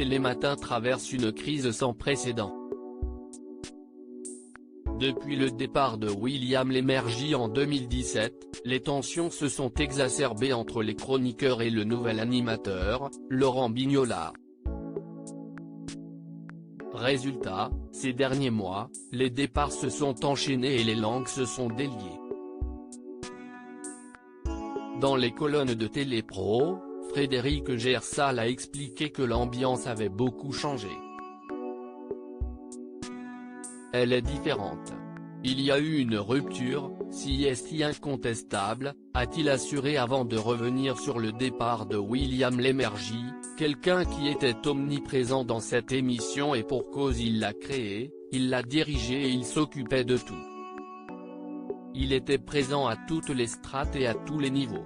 Télématin traverse une crise sans précédent. Depuis le départ de William Lémergie en 2017, les tensions se sont exacerbées entre les chroniqueurs et le nouvel animateur, Laurent Bignola. Résultat, ces derniers mois, les départs se sont enchaînés et les langues se sont déliées. Dans les colonnes de Télépro, Frédérique Gersal a expliqué que l'ambiance avait beaucoup changé. Elle est différente. Il y a eu une rupture, si est incontestable, a-t-il assuré avant de revenir sur le départ de William Lémergie, quelqu'un qui était omniprésent dans cette émission et pour cause il l'a créée, il l'a dirigée et il s'occupait de tout. Il était présent à toutes les strates et à tous les niveaux.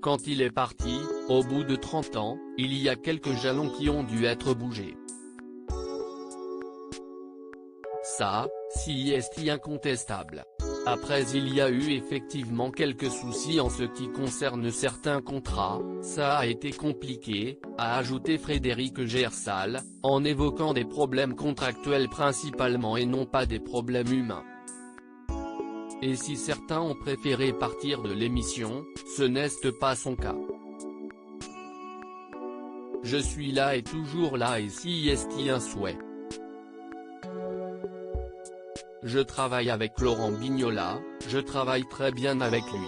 Quand il est parti, au bout de 30 ans, il y a quelques jalons qui ont dû être bougés. Ça, si est incontestable. Après il y a eu effectivement quelques soucis en ce qui concerne certains contrats, ça a été compliqué, a ajouté Frédérique Gersal, en évoquant des problèmes contractuels principalement et non pas des problèmes humains. Et si certains ont préféré partir de l'émission, ce n'est pas son cas. Je suis là et toujours là et si est un souhait. Je travaille avec Laurent Bignola, je travaille très bien avec lui.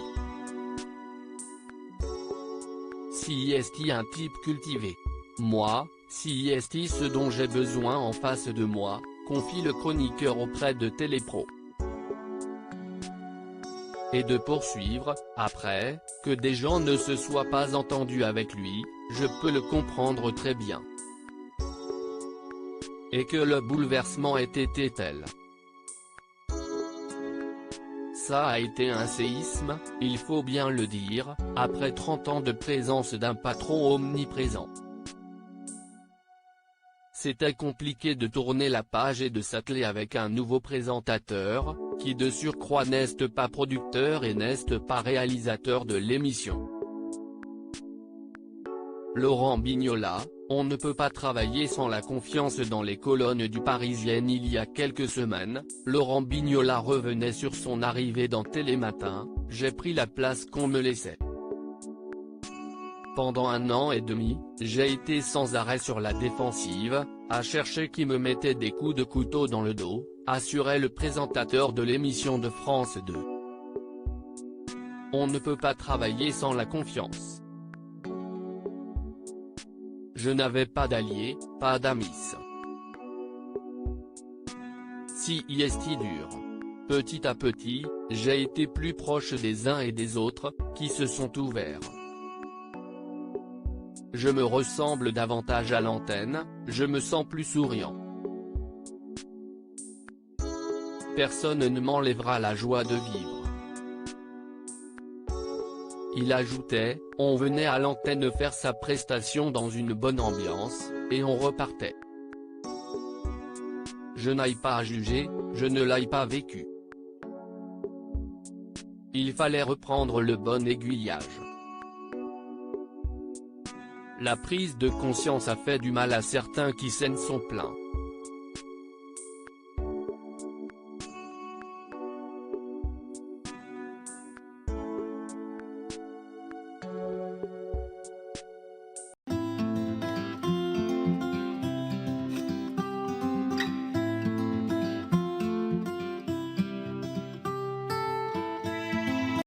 Si est un type cultivé. Moi, si est ce dont j'ai besoin en face de moi, confie le chroniqueur auprès de Télépro. Et de poursuivre, après, que des gens ne se soient pas entendus avec lui, je peux le comprendre très bien. Et que le bouleversement ait été tel. Ça a été un séisme, il faut bien le dire, après 30 ans de présence d'un patron omniprésent. C'était compliqué de tourner la page et de s'atteler avec un nouveau présentateur, qui de surcroît n'est pas producteur et n'est pas réalisateur de l'émission. Laurent Bignola, on ne peut pas travailler sans la confiance dans les colonnes du Parisien. Il y a quelques semaines, Laurent Bignola revenait sur son arrivée dans Télématin, j'ai pris la place qu'on me laissait. Pendant 1 an et demi, j'ai été sans arrêt sur la défensive, à chercher qui me mettait des coups de couteau dans le dos, assurait le présentateur de l'émission de France 2. On ne peut pas travailler sans la confiance. Je n'avais pas d'alliés, pas d'amis. Si est dur. Petit à petit, j'ai été plus proche des uns et des autres, qui se sont ouverts. Je me ressemble davantage à l'antenne, je me sens plus souriant. Personne ne m'enlèvera la joie de vivre. Il ajoutait, on venait à l'antenne faire sa prestation dans une bonne ambiance, et on repartait. Je n'aille pas à juger, je ne l'aille pas vécu. Il fallait reprendre le bon aiguillage. La prise de conscience a fait du mal à certains qui s'en sont plaints.